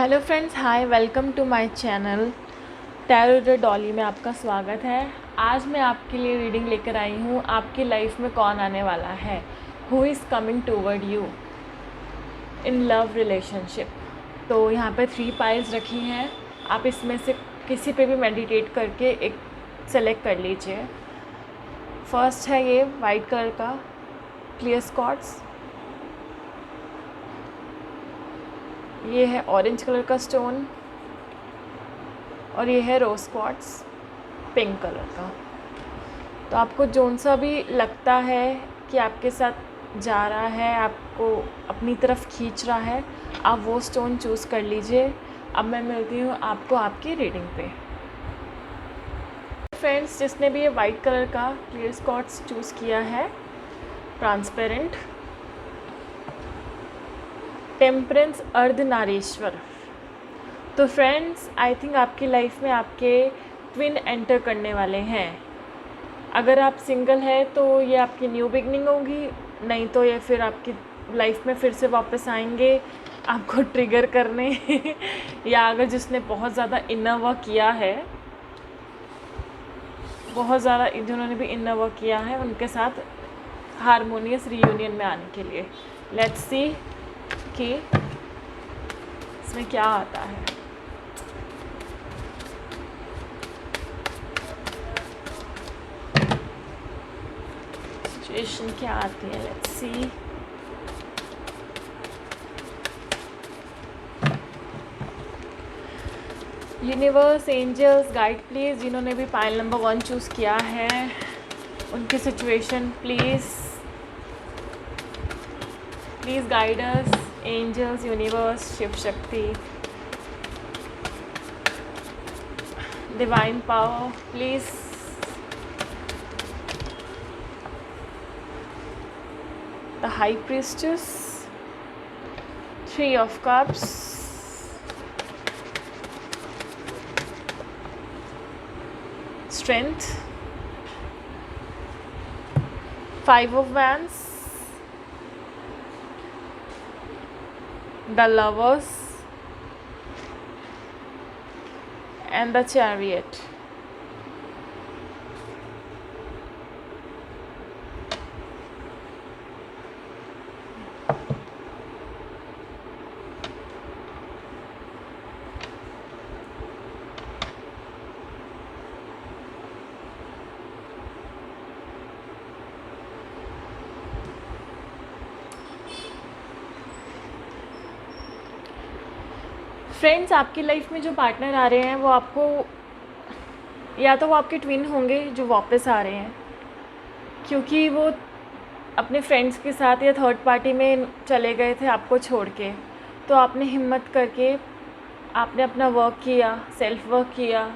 Hello friends, hi, welcome to my channel tarot the Dolly में आपका स्वागत है। आज मैं आपके लिए रीडिंग लेकर आई हूँ। आपकी लाइफ में कौन आने वाला है, who is coming toward you in love relationship. तो यहाँ पे 3 पाइल्स रखी हैं। आप इसमें से किसी पे भी मेडिटेट करके एक सेलेक्ट कर लीजिए। फर्स्ट है ये वाइट कलर का क्लियर क्वार्ट्ज, ये है ऑरेंज कलर का स्टोन और ये है रोज़ क्वार्ट्ज पिंक कलर का। तो आपको जोन सा भी लगता है कि आपके साथ जा रहा है, आपको अपनी तरफ खींच रहा है, आप वो स्टोन चूज़ कर लीजिए। अब मैं मिलती हूँ आपको आपकी रीडिंग पे। फ्रेंड्स, जिसने भी ये वाइट कलर का क्लियर क्वार्ट्ज चूज़ किया है, ट्रांसपेरेंट, टेम्परेंस, अर्धनारीश्वर। तो फ्रेंड्स, आई थिंक आपकी लाइफ में आपके ट्विन एंटर करने वाले हैं। अगर आप सिंगल है तो ये आपकी न्यू बिगनिंग होगी, नहीं तो ये फिर आपकी लाइफ में फिर से वापस आएंगे आपको ट्रिगर करने या अगर जिसने बहुत ज़्यादा इनर वर्क किया है, बहुत ज़्यादा जिन्होंने भी इनर वर्क किया है, उनके साथ हारमोनियस रीयूनियन में आने के लिए। लेट्स सी कि इसमें क्या आता है। सिचुएशन क्या आती है, let's see. Universe, angels, guide please, जिन्होंने भी पाइल नंबर 1 चूज़ किया है उनकी situation please guide us. Angels, universe, Shiv Shakti, divine power, please. The high priestess, 3 of cups, strength, 5 of wands, the lovers and the chariot. Friends, आपकी life में जो partner आ रहे हैं वो आपको, या तो वो आपके ट्विन होंगे जो वापस आ रहे हैं क्योंकि वो अपने फ्रेंड्स के साथ या थर्ड पार्टी में चले गए थे आपको छोड़ के। तो आपने हिम्मत करके आपने अपना वर्क किया, सेल्फ वर्क किया,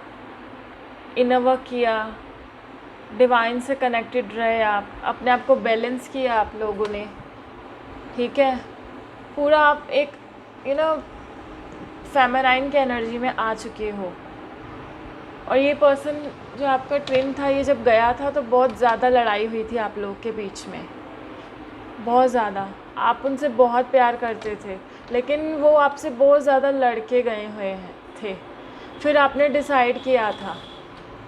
इनर वर्क किया, डिवाइन से कनेक्टेड रहे, आप अपने आप को बैलेंस किया आप लोगों ने, ठीक है। पूरा आप एक फेमराइन की एनर्जी में आ चुके हो। और ये पर्सन जो आपका ट्विन था, ये जब गया था तो बहुत ज़्यादा लड़ाई हुई थी आप लोगों के बीच में, बहुत ज़्यादा। आप उनसे बहुत प्यार करते थे लेकिन वो आपसे बहुत ज़्यादा लड़के गए हुए थे। फिर आपने डिसाइड किया था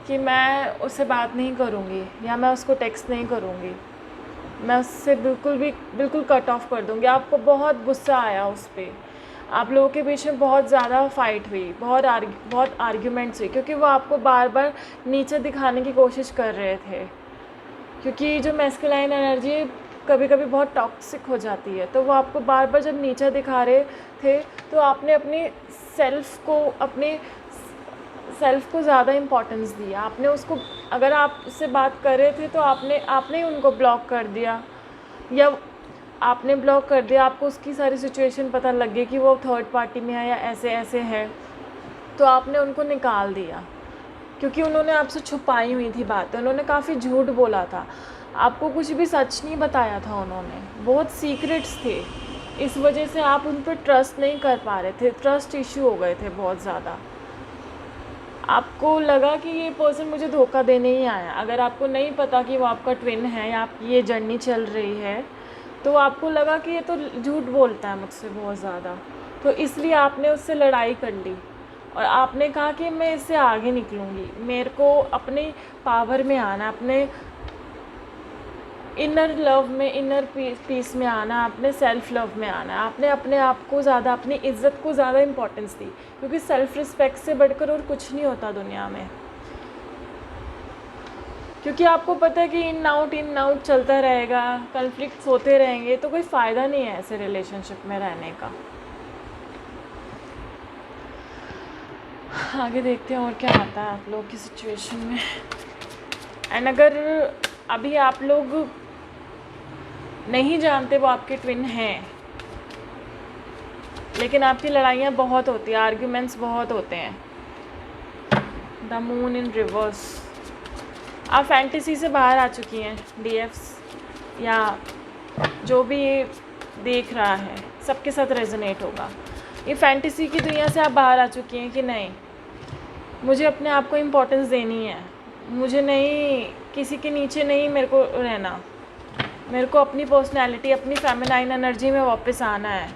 कि मैं उससे बात नहीं करूँगी या मैं उसको टेक्स्ट नहीं करूँगी, मैं उससे बिल्कुल कट ऑफ कर दूँगी। आपको बहुत गुस्सा आया उस पर, आप लोगों के बीच में बहुत ज़्यादा फ़ाइट हुई, बहुत आर्ग्यूमेंट्स हुई क्योंकि वो आपको बार बार नीचे दिखाने की कोशिश कर रहे थे। क्योंकि जो मैस्कुलाइन एनर्जी कभी कभी बहुत टॉक्सिक हो जाती है, तो वो आपको बार बार जब नीचे दिखा रहे थे तो आपने अपने सेल्फ़ को ज़्यादा इम्पोर्टेंस दिया। आपने उसको, अगर आप उससे बात कर रहे थे तो आपने ही उनको ब्लॉक कर दिया, या आपने ब्लॉक कर दिया। आपको उसकी सारी सिचुएशन पता लग गई कि वो थर्ड पार्टी में है या ऐसे ऐसे है, तो आपने उनको निकाल दिया क्योंकि उन्होंने आपसे छुपाई हुई थी बातें। उन्होंने काफ़ी झूठ बोला था, आपको कुछ भी सच नहीं बताया था, उन्होंने बहुत सीक्रेट्स थे। इस वजह से आप उन पर ट्रस्ट नहीं कर पा रहे थे, ट्रस्ट इशू हो गए थे बहुत ज़्यादा। आपको लगा कि ये पर्सन मुझे धोखा देने ही आया। अगर आपको नहीं पता कि वो आपका ट्विन है या आपकी ये जर्नी चल रही है, तो आपको लगा कि ये तो झूठ बोलता है मुझसे बहुत ज़्यादा। तो इसलिए आपने उससे लड़ाई कर ली और आपने कहा कि मैं इससे आगे निकलूँगी, मेरे को अपने पावर में आना, अपने इनर लव में, इनर पीस में आना, अपने सेल्फ लव में आना। आपने अपने आप को ज़्यादा, अपनी इज़्ज़त को ज़्यादा इम्पोर्टेंस दी, क्योंकि सेल्फ़ रिस्पेक्ट से बढ़कर और कुछ नहीं होता दुनिया में। क्योंकि आपको पता है कि इन आउट चलता रहेगा, कन्फ्लिक्ट्स होते रहेंगे, तो कोई फ़ायदा नहीं है ऐसे रिलेशनशिप में रहने का। आगे देखते हैं और क्या आता है आप लोग की सिचुएशन में। एंड अगर अभी आप लोग नहीं जानते वो आपके ट्विन हैं, लेकिन आपकी लड़ाइयाँ बहुत होती हैं, आर्ग्यूमेंट्स बहुत होते हैं। The moon in reverse. आप फैंटेसी से बाहर आ चुकी हैं, डीएफ्स या जो भी ये देख रहा है सबके साथ रेजोनेट होगा। ये फैंटेसी की दुनिया से आप बाहर आ चुकी हैं कि नहीं, मुझे अपने आप को इम्पोर्टेंस देनी है, मुझे नहीं किसी के नीचे नहीं मेरे को रहना, मेरे को अपनी पर्सनैलिटी, अपनी फेमिनाइन एनर्जी में वापस आना है,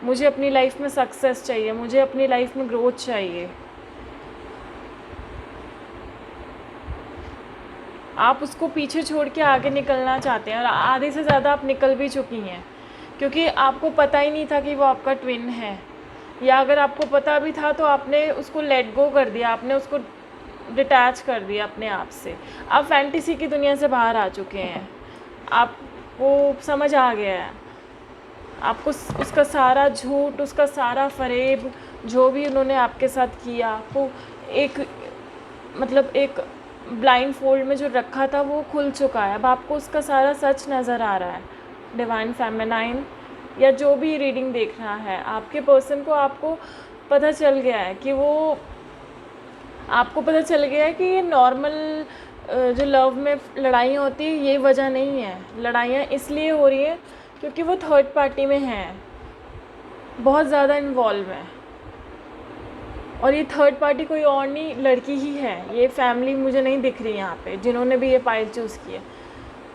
मुझे अपनी लाइफ में सक्सेस चाहिए, मुझे अपनी लाइफ में ग्रोथ चाहिए। आप उसको पीछे छोड़ के आगे निकलना चाहते हैं और आधे से ज़्यादा आप निकल भी चुकी हैं, क्योंकि आपको पता ही नहीं था कि वो आपका ट्विन है, या अगर आपको पता भी था तो आपने उसको लेट गो कर दिया, आपने उसको डिटैच कर दिया अपने आप से। आप फैंटेसी की दुनिया से बाहर आ चुके हैं, आपको समझ आ गया है, आपको उसका सारा झूठ, उसका सारा फरेब, जो भी उन्होंने आपके साथ किया, आपको एक मतलब एक ब्लाइंड फोल्ड में जो रखा था वो खुल चुका है। अब आपको उसका सारा सच नज़र आ रहा है। डिवाइन फेमिनाइन या जो भी रीडिंग देख रहा है, आपके पर्सन को आपको पता चल गया है कि वो, आपको पता चल गया है कि ये नॉर्मल जो लव में लड़ाइयाँ होती है ये वजह नहीं है। लड़ाइयाँ इसलिए हो रही हैं क्योंकि वो थर्ड पार्टी में हैं, बहुत ज़्यादा इन्वॉल्व है। और ये थर्ड पार्टी कोई और नहीं, लड़की ही है। ये फैमिली मुझे नहीं दिख रही यहाँ पे जिन्होंने भी ये पाइल चूज़ किया,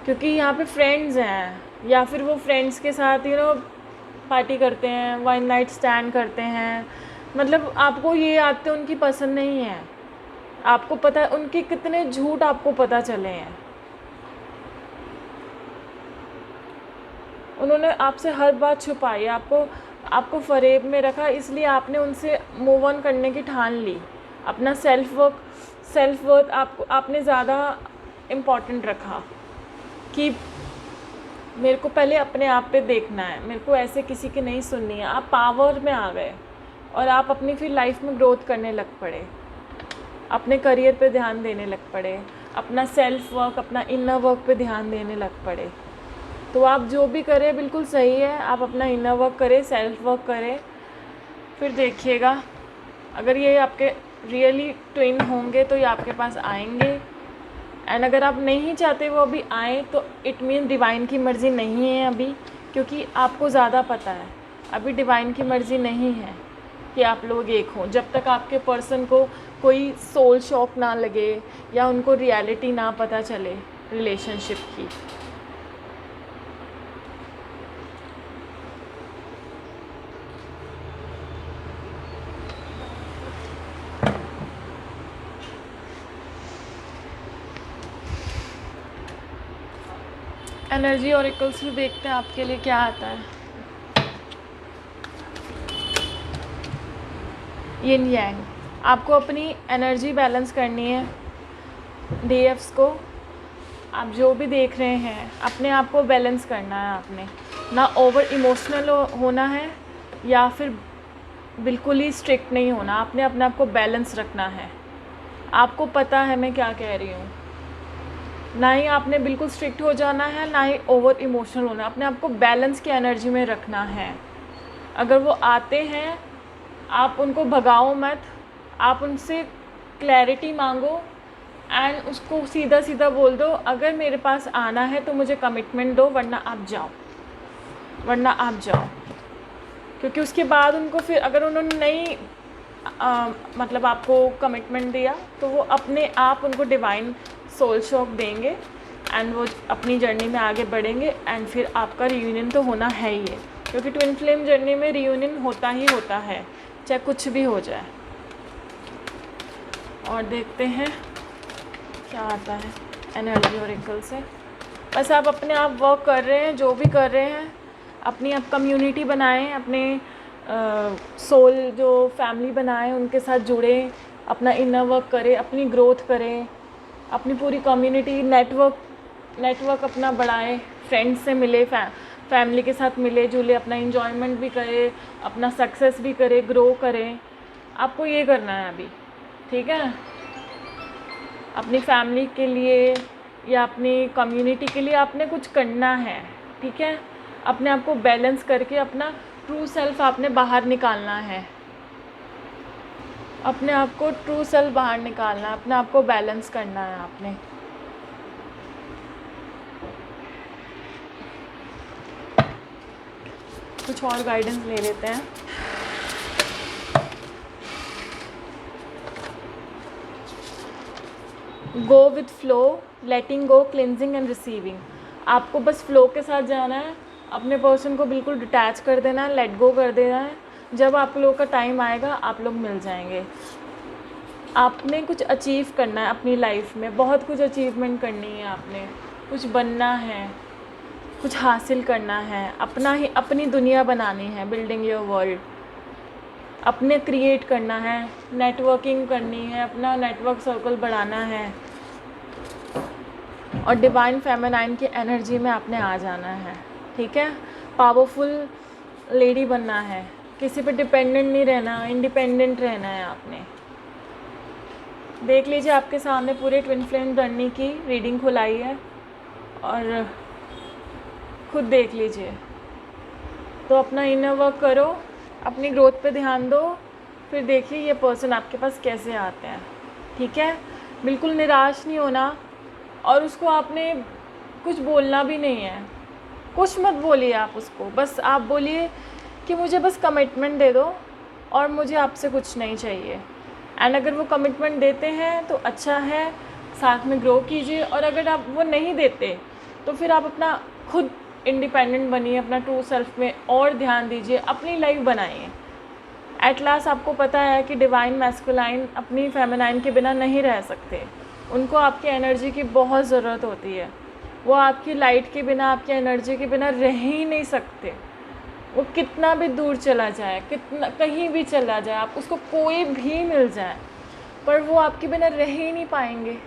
क्योंकि यहाँ पे फ्रेंड्स हैं, या फिर वो फ्रेंड्स के साथ पार्टी करते हैं, वन नाइट स्टैंड करते हैं। मतलब आपको ये आदतें उनकी पसंद नहीं है। आपको पता है उनके कितने झूठ आपको पता चले हैं। उन्होंने आपसे हर बात छुपाई, आपको फरेब में रखा, इसलिए आपने उनसे मूव ऑन करने की ठान ली। अपना सेल्फ वर्थ आपने ज़्यादा इम्पॉर्टेंट रखा कि मेरे को पहले अपने आप पे देखना है, मेरे को ऐसे किसी की नहीं सुननी है। आप पावर में आ गए और आप अपनी फिर लाइफ में ग्रोथ करने लग पड़े, अपने करियर पे ध्यान देने लग पड़े, अपना सेल्फ वर्क, अपना इनर वर्क पे ध्यान देने लग पड़े। तो आप जो भी करें बिल्कुल सही है, आप अपना इनर वर्क करें, सेल्फ वर्क करें, फिर देखिएगा अगर ये आपके रियली ट्विन होंगे तो ये आपके पास आएंगे। एंड अगर आप नहीं चाहते वो अभी आए तो इट मीन डिवाइन की मर्ज़ी नहीं है अभी, क्योंकि आपको ज़्यादा पता है अभी डिवाइन की मर्ज़ी नहीं है कि आप लोग एक हों। जब तक आपके पर्सन को कोई सोल शॉक ना लगे या उनको रियलिटी ना पता चले रिलेशनशिप की। एनर्जी ऑरेकल से देखते हैं आपके लिए क्या आता है। यिन यांग, आपको अपनी एनर्जी बैलेंस करनी है। डीएफ्स को आप जो भी देख रहे हैं अपने आप को बैलेंस करना है। आपने ना ओवर इमोशनल होना है या फिर बिल्कुल ही स्ट्रिक्ट नहीं होना। आपने अपने आप को बैलेंस रखना है। आपको पता है मैं क्या कह रही हूँ। ना ही आपने बिल्कुल स्ट्रिक्ट हो जाना है, ना ही ओवर इमोशनल होना। अपने आप को बैलेंस की एनर्जी में रखना है। अगर वो आते हैं आप उनको भगाओ मत, आप उनसे क्लैरिटी मांगो एंड उसको सीधा सीधा बोल दो, अगर मेरे पास आना है तो मुझे कमिटमेंट दो, वरना आप जाओ, वरना आप जाओ। क्योंकि उसके बाद उनको फिर अगर उन्होंने नहीं मतलब आपको कमिटमेंट दिया तो वो अपने आप उनको डिवाइन सोल शॉक देंगे एंड वो अपनी जर्नी में आगे बढ़ेंगे एंड फिर आपका रियूनियन तो होना है ही है। क्योंकि ट्विन फ्लेम जर्नी में रियूनियन होता ही होता है, चाहे कुछ भी हो जाए। और देखते हैं क्या आता है एनर्जी ओरेकल से। बस आप अपने आप वर्क कर रहे हैं, जो भी कर रहे हैं, अपनी आप कम्युनिटी बनाएं, अपने सोल जो फैमिली बनाएं, उनके साथ जुड़ें, अपना इनर वर्क करें, अपनी ग्रोथ करें, अपनी पूरी कम्युनिटी नेटवर्क अपना बढ़ाएं, फ्रेंड्स से मिले, फैमिली के साथ मिले जुले, अपना इन्जॉयमेंट भी करें, अपना सक्सेस भी करें, ग्रो करें। आपको ये करना है अभी, ठीक है। अपनी फैमिली के लिए या अपनी कम्युनिटी के लिए आपने कुछ करना है, ठीक है। अपने आप को बैलेंस करके अपना ट्रू सेल्फ आपने बाहर निकालना है, अपने आप को ट्रू सेल्फ बाहर निकालना है, अपने आप को बैलेंस करना है आपने। कुछ और गाइडेंस ले लेते हैं। Go with flow, letting go, cleansing and receiving. आपको बस फ्लो के साथ जाना है, अपने पर्सन को बिल्कुल डिटैच कर देना है, लेट गो कर देना है। जब आप लोग का टाइम आएगा आप लोग मिल जाएंगे। आपने कुछ अचीव करना है अपनी लाइफ में, बहुत कुछ अचीवमेंट करनी है आपने, कुछ बनना है, कुछ हासिल करना है, अपनी दुनिया बनानी है, बिल्डिंग योर वर्ल्ड, अपने क्रिएट करना है, नेटवर्किंग करनी है, अपना नेटवर्क सर्कल बढ़ाना है और डिवाइन फेमिनाइन की एनर्जी में आपने आ जाना है, ठीक है। पावरफुल लेडी बनना है, किसी पे डिपेंडेंट नहीं रहना, इंडिपेंडेंट रहना है आपने। देख लीजिए आपके सामने पूरे ट्विन फ्लेम जर्नी की रीडिंग खुलाई है और खुद देख लीजिए। तो अपना इनर वर्क करो, अपनी ग्रोथ पे ध्यान दो, फिर देखिए ये पर्सन आपके पास कैसे आते हैं, ठीक है। बिल्कुल निराश नहीं होना और उसको आपने कुछ बोलना भी नहीं है, कुछ मत बोलिए आप उसको, बस आप बोलिए कि मुझे बस कमिटमेंट दे दो और मुझे आपसे कुछ नहीं चाहिए। एंड अगर वो कमिटमेंट देते हैं तो अच्छा है, साथ में ग्रो कीजिए, और अगर आप वो नहीं देते तो फिर आप अपना खुद इंडिपेंडेंट बनिए, अपना ट्रू सेल्फ में और ध्यान दीजिए, अपनी लाइफ बनाइए। एट लास्ट आपको पता है कि डिवाइन मैस्कुलाइन अपनी फेमिनाइन के बिना नहीं रह सकते, उनको आपकी एनर्जी की बहुत ज़रूरत होती है। वो आपकी लाइट के बिना, आपकी एनर्जी के बिना रह ही नहीं सकते। वो कितना भी दूर चला जाए, कितना कहीं भी चला जाए, आप उसको कोई भी मिल जाए, पर वो आपके बिना रह ही नहीं पाएंगे,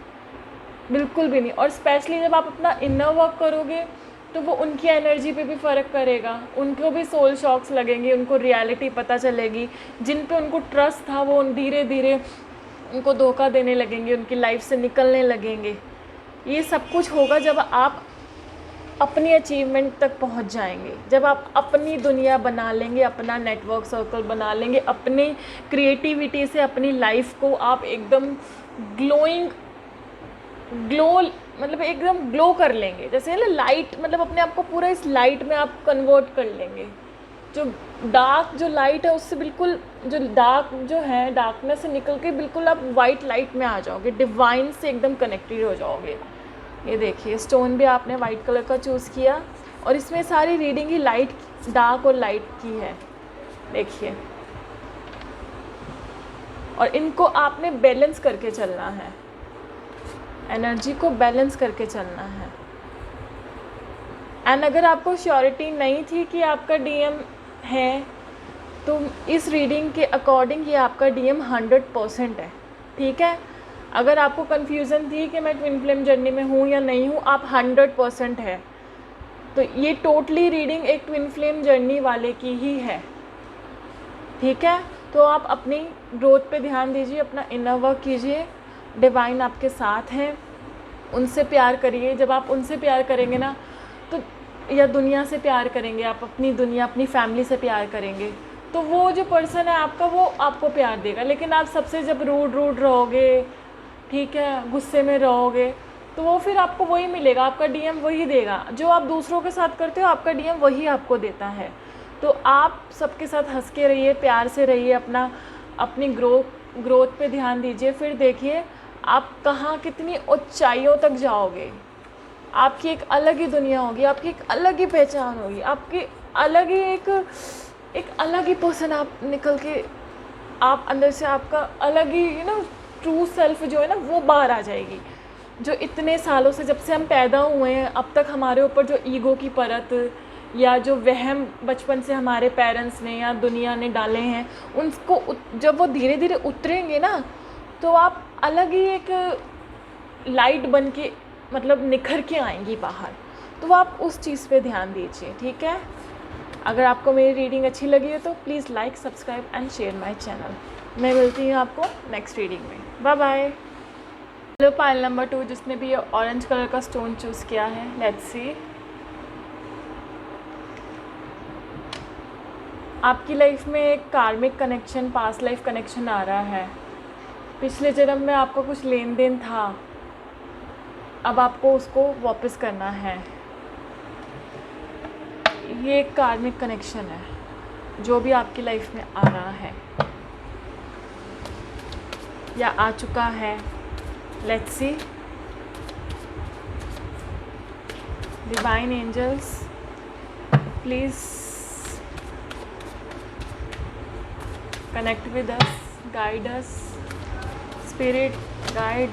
बिल्कुल भी नहीं। और स्पेशली जब आप अपना इनर वर्क करोगे तो वो उनकी एनर्जी पे भी फ़र्क करेगा, उनको भी सोल शॉक्स लगेंगे, उनको रियलिटी पता चलेगी, जिन पे उनको ट्रस्ट था वो धीरे धीरे उनको धोखा देने लगेंगे, उनकी लाइफ से निकलने लगेंगे। ये सब कुछ होगा जब आप अपनी अचीवमेंट तक पहुंच जाएंगे, जब आप अपनी दुनिया बना लेंगे, अपना नेटवर्क सर्कल बना लेंगे, अपनी क्रिएटिविटी से अपनी लाइफ को आप एकदम ग्लो मतलब एकदम ग्लो कर लेंगे, जैसे ना लाइट, मतलब अपने आप को पूरा इस लाइट में आप कन्वर्ट कर लेंगे। जो डार्क जो लाइट है उससे बिल्कुल, जो डार्क जो है डार्कनेस से निकल के बिल्कुल आप वाइट लाइट में आ जाओगे, डिवाइन से एकदम कनेक्टेड हो जाओगे। ये देखिए स्टोन भी आपने वाइट कलर का चूज़ किया और इसमें सारी रीडिंग ही लाइट, डार्क और लाइट की है, देखिए। और इनको आपने बैलेंस करके चलना है, एनर्जी को बैलेंस करके चलना है। एंड अगर आपको श्योरिटी नहीं थी कि आपका डीएम है तो इस रीडिंग के अकॉर्डिंग ये आपका डीएम 100% है, ठीक है। अगर आपको कन्फ्यूज़न थी कि मैं ट्विन फ्लेम जर्नी में हूँ या नहीं हूँ, आप 100% है। तो ये टोटली रीडिंग एक ट्विन फ्लेम जर्नी वाले की ही है, ठीक है। तो आप अपनी ग्रोथ पे ध्यान दीजिए, अपना इनर वर्क कीजिए, डिवाइन आपके साथ हैं, उनसे प्यार करिए। जब आप उनसे प्यार करेंगे ना तो, या दुनिया से प्यार करेंगे, आप अपनी दुनिया, अपनी फैमिली से प्यार करेंगे, तो वो जो पर्सन है आपका वो आपको प्यार देगा। लेकिन आप सबसे जब रूड रहोगे, ठीक है, गुस्से में रहोगे, तो वो फिर आपको वही मिलेगा, आपका डीएम वही देगा। जो आप दूसरों के साथ करते हो आपका डीएम वही आपको देता है। तो आप सबके साथ हंस के रहिए, प्यार से रहिए, अपनी ग्रोथ पे ध्यान दीजिए। फिर देखिए आप कहाँ कितनी ऊंचाइयों तक जाओगे, आपकी एक अलग ही दुनिया होगी, आपकी एक अलग ही पहचान होगी, आपकी अलग ही एक अलग ही पर्सन आप निकल के, आप अंदर से आपका अलग ही ट्रू सेल्फ जो है ना वो बाहर आ जाएगी। जो इतने सालों से, जब से हम पैदा हुए हैं अब तक हमारे ऊपर जो ईगो की परत या जो वहम बचपन से हमारे पेरेंट्स ने या दुनिया ने डाले हैं, उनको जब वो धीरे धीरे उतरेंगे ना, तो आप अलग ही एक लाइट बन के मतलब निखर के आएंगी बाहर। तो आप उस चीज़ पे ध्यान दीजिए, ठीक है। अगर आपको मेरी रीडिंग अच्छी लगी है तो please like, subscribe and share my channel. मैं मिलती हूँ आपको नेक्स्ट रीडिंग में। Bye bye. Hello pile number 2, जिसने भी ये ऑरेंज कलर का स्टोन चूज़ किया है, लेट्स सी। आपकी लाइफ में एक karmic connection, past life connection आ रहा है। पिछले जन्म में आपका कुछ लेन देन था, अब आपको उसको वापस करना है। ये एक कार्मिक कनेक्शन है जो भी आपकी लाइफ में आ रहा है या आ चुका है। Let's see. Divine angels please connect with us, guide us, spirit guide,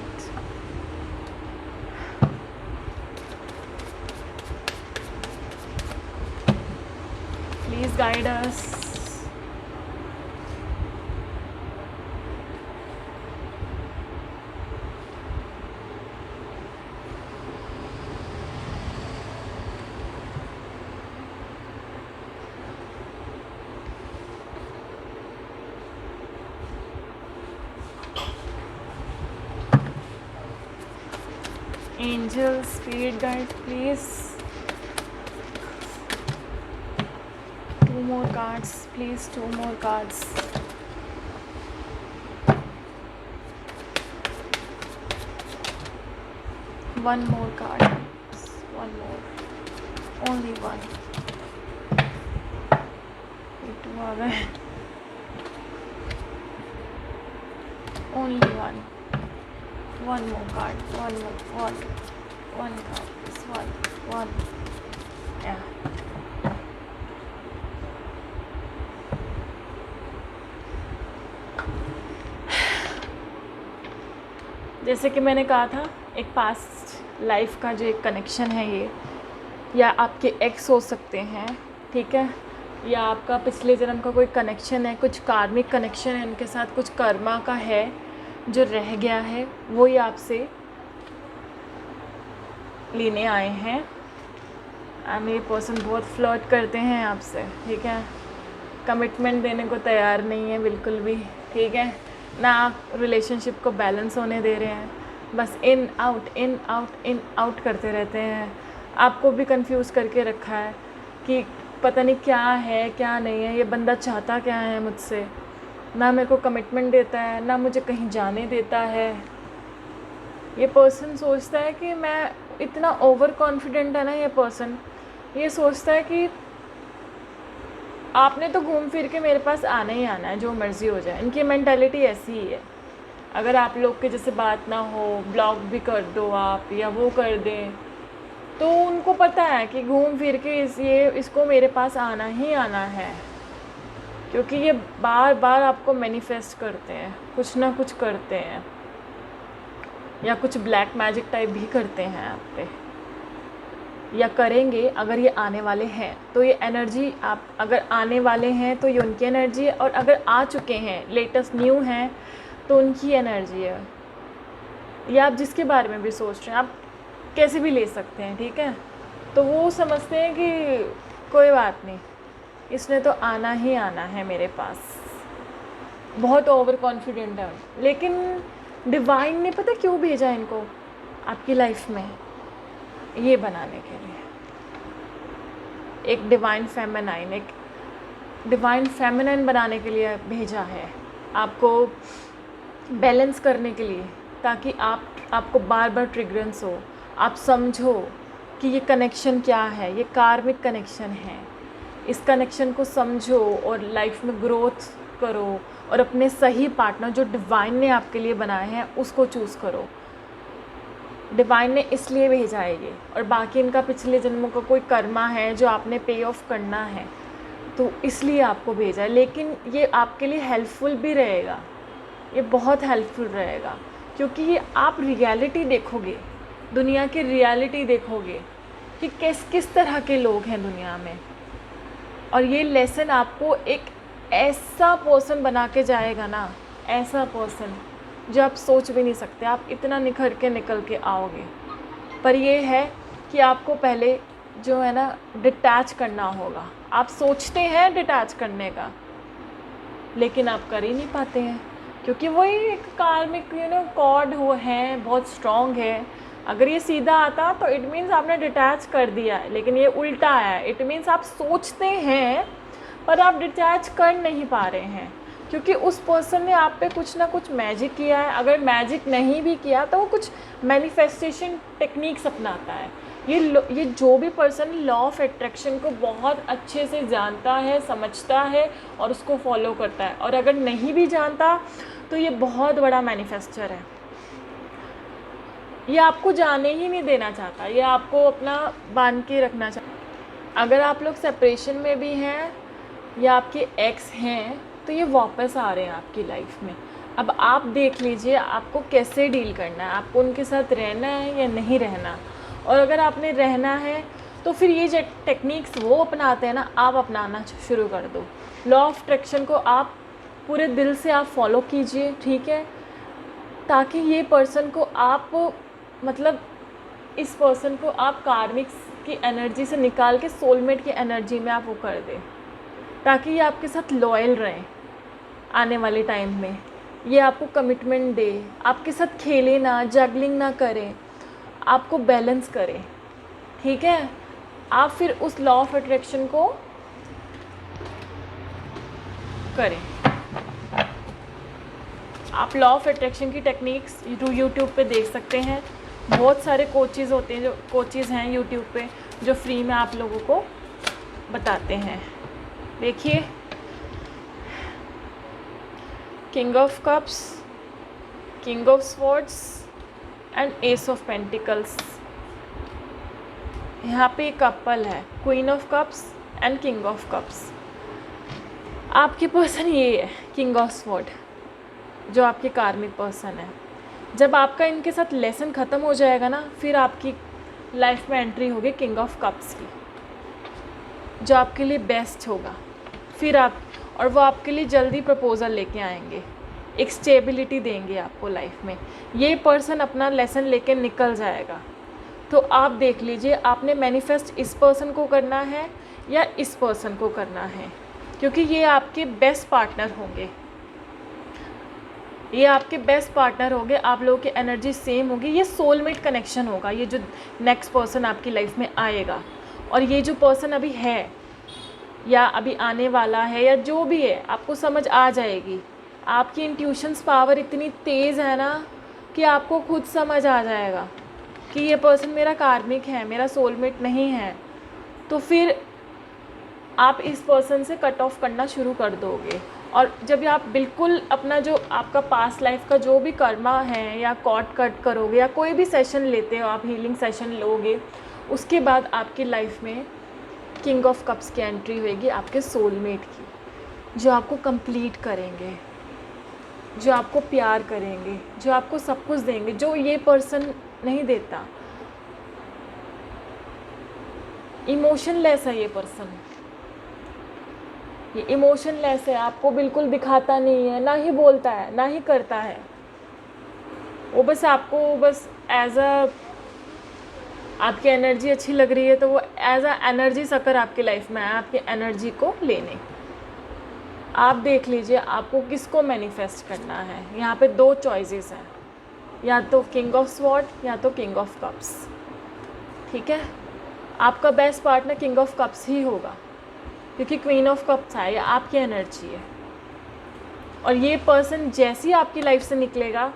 please guide us. Angel, spirit guide, please. Two more cards, please. Two more cards. One more card. One more. Only one. ये two आ गए. Only one. One more card. One more. One card. This one. Yeah. जैसे कि मैंने कहा था, एक past life का जो एक कनेक्शन है ये, या आपके एक्स हो सकते हैं, ठीक है, या आपका पिछले जन्म का कोई कनेक्शन है, कुछ कार्मिक कनेक्शन है, उनके साथ कुछ कर्मा का है जो रह गया है, वो ही आपसे लेने आए हैं। ये पर्सन बहुत फ्लर्ट करते हैं आपसे, ठीक है, कमिटमेंट देने को तैयार नहीं है बिल्कुल भी, ठीक है ना। आप रिलेशनशिप को बैलेंस होने दे रहे हैं, बस इन आउट करते रहते हैं। आपको भी कंफ्यूज करके रखा है कि पता नहीं क्या है क्या नहीं है, ये बंदा चाहता क्या है मुझसे, ना मेरे को कमिटमेंट देता है, ना मुझे कहीं जाने देता है। ये पर्सन सोचता है कि मैं इतना ओवर कॉन्फिडेंट है ना, ये पर्सन ये सोचता है कि आपने तो घूम फिर के मेरे पास आना ही आना है, जो मर्ज़ी हो जाए। इनकी मेंटालिटी ऐसी ही है। अगर आप लोग के जैसे बात ना हो, ब्लॉक भी कर दो आप या वो कर दें, तो उनको पता है कि घूम फिर के इसको मेरे पास आना ही आना है, क्योंकि ये बार बार आपको मैनिफेस्ट करते हैं, कुछ ना कुछ करते हैं, या कुछ ब्लैक मैजिक टाइप भी करते हैं आप पे, या करेंगे। अगर ये आने वाले हैं तो ये एनर्जी, आप अगर आने वाले हैं तो ये उनकी एनर्जी है, और अगर आ चुके हैं, लेटेस्ट न्यू हैं, तो उनकी एनर्जी है। या आप जिसके बारे में भी सोच रहे हैं, आप कैसे भी ले सकते हैं, ठीक है। तो वो समझते हैं कि कोई बात नहीं, इसने तो आना ही आना है मेरे पास। बहुत ओवर कॉन्फिडेंट है, लेकिन डिवाइन ने पता क्यों भेजा इनको आपकी लाइफ में, ये बनाने के लिए। एक डिवाइन फेमिनाइन बनाने के लिए भेजा है, आपको बैलेंस करने के लिए, ताकि आपको बार बार ट्रिगरेंस हो, आप समझो कि ये कनेक्शन क्या है, ये कार्मिक कनेक्शन है। इस कनेक्शन को समझो और लाइफ में ग्रोथ करो, और अपने सही पार्टनर जो डिवाइन ने आपके लिए बनाए हैं उसको चूज़ करो। डिवाइन ने इसलिए भेजा है ये, और बाकी इनका पिछले जन्मों का कोई कर्मा है जो आपने पे ऑफ करना है, तो इसलिए आपको भेजा है। लेकिन ये आपके लिए हेल्पफुल भी रहेगा, ये बहुत हेल्पफुल रहेगा, क्योंकि ये आप रियलिटी देखोगे, दुनिया की रियलिटी देखोगे कि किस किस तरह के लोग हैं दुनिया में। और ये लेसन आपको एक ऐसा पर्सन बना के जाएगा ना, ऐसा पर्सन जो आप सोच भी नहीं सकते, आप इतना निखर के निकल के आओगे। पर ये है कि आपको पहले जो है ना डिटैच करना होगा। आप सोचते हैं डिटैच करने का, लेकिन आप कर ही नहीं पाते हैं, क्योंकि वही एक कार्मिक कॉर्ड वो है, बहुत स्ट्रॉन्ग है। अगर ये सीधा आता तो इट मीन्स आपने डिटैच कर दिया है, लेकिन ये उल्टा है। इट मीन्स आप सोचते हैं पर आप डिटैच कर नहीं पा रहे हैं, क्योंकि उस पर्सन ने आप पे कुछ ना कुछ मैजिक किया है। अगर मैजिक नहीं भी किया तो वो कुछ मैनिफेस्टेशन टेक्निक्स अपनाता है। ये जो भी पर्सन लॉ ऑफ अट्रैक्शन को बहुत अच्छे से जानता है, समझता है और उसको फॉलो करता है, और अगर नहीं भी जानता तो ये बहुत बड़ा मैनिफेस्टर है। ये आपको जाने ही नहीं देना चाहता, ये आपको अपना बांध के रखना चाहता। अगर आप लोग सेपरेशन में भी हैं या आपके एक्स हैं तो ये वापस आ रहे हैं आपकी लाइफ में। अब आप देख लीजिए आपको कैसे डील करना है, आपको उनके साथ रहना है या नहीं रहना। और अगर आपने रहना है तो फिर ये जो टेक्निक्स वो अपनाते हैं ना, आप अपनाना शुरू कर दो। लॉ ऑफ अट्रैक्शन को आप पूरे दिल से आप फॉलो कीजिए, ठीक है, ताकि ये पर्सन को आप मतलब इस पर्सन को आप कार्मिक्स की एनर्जी से निकाल के सोलमेट की एनर्जी में आप वो कर दें, ताकि ये आपके साथ लॉयल रहें आने वाले टाइम में। ये आपको कमिटमेंट दे, आपके साथ खेले ना, जगलिंग ना करें, आपको बैलेंस करें, ठीक है। आप फिर उस लॉ ऑफ अट्रैक्शन को करें। आप लॉ ऑफ अट्रैक्शन की टेक्निक्स यूट्यूब पे देख सकते हैं। बहुत सारे कोचेज़ होते हैं, जो कोचेज़ हैं यूट्यूब पे जो फ्री में आप लोगों को बताते हैं। देखिए, king of cups, king of swords and S of pentacles. यहाँ पे एक कपल है, queen of cups and king of cups. आपके पर्सन ये है किंग ऑफ स्वॉर्ड, जो आपके कार्मिक पर्सन है। जब आपका इनके साथ लेसन ख़त्म हो जाएगा ना, फिर आपकी लाइफ में एंट्री होगी किंग ऑफ कप्स की, जो आपके लिए बेस्ट होगा। फिर आप और वो आपके लिए जल्दी प्रपोज़ल लेके आएंगे, एक स्टेबिलिटी देंगे आपको लाइफ में। ये पर्सन अपना लेसन लेके निकल जाएगा। तो आप देख लीजिए आपने मैनिफेस्ट इस पर्सन को करना है या इस पर्सन को करना है, क्योंकि ये आपके बेस्ट पार्टनर होंगे। ये आपके बेस्ट पार्टनर होंगे, आप लोगों की एनर्जी सेम होगी। ये सोलमेट कनेक्शन होगा, ये जो नेक्स्ट पर्सन आपकी लाइफ में आएगा। और ये जो पर्सन अभी है या अभी आने वाला है या जो भी है, आपको समझ आ जाएगी। आपकी इंट्यूशंस पावर इतनी तेज़ है ना कि आपको खुद समझ आ जाएगा कि ये पर्सन मेरा कार्मिक है, मेरा सोलमेट नहीं है। तो फिर आप इस पर्सन से कट ऑफ करना शुरू कर दोगे। और जब आप बिल्कुल अपना जो आपका पास्ट लाइफ का जो भी कर्मा है या कॉर्ड कट करोगे या कोई भी सेशन लेते हो, आप हीलिंग सेशन लोगे, उसके बाद आपकी लाइफ में किंग ऑफ कप्स की एंट्री होएगी आपके सोलमेट की, जो आपको कंप्लीट करेंगे, जो आपको प्यार करेंगे, जो आपको सब कुछ देंगे जो ये पर्सन नहीं देता। इमोशनलेस है ये पर्सन, ये इमोशनलेस है, आपको बिल्कुल दिखाता नहीं है, ना ही बोलता है, ना ही करता है। वो बस आपको बस एज अ आपकी एनर्जी अच्छी लग रही है तो वो एज अ एनर्जी सकर आपकी लाइफ में आया आपकी एनर्जी को लेने। आप देख लीजिए आपको किसको मैनिफेस्ट करना है। यहाँ पे दो चॉइसेस हैं, या तो किंग ऑफ स्वॉर्ड या तो किंग ऑफ कप्स, ठीक है। आपका best partner king of cups ही होगा, क्योंकि क्वीन ऑफ कप्स है, ये आपकी एनर्जी है। और ये पर्सन जैसे ही आपकी लाइफ से निकलेगा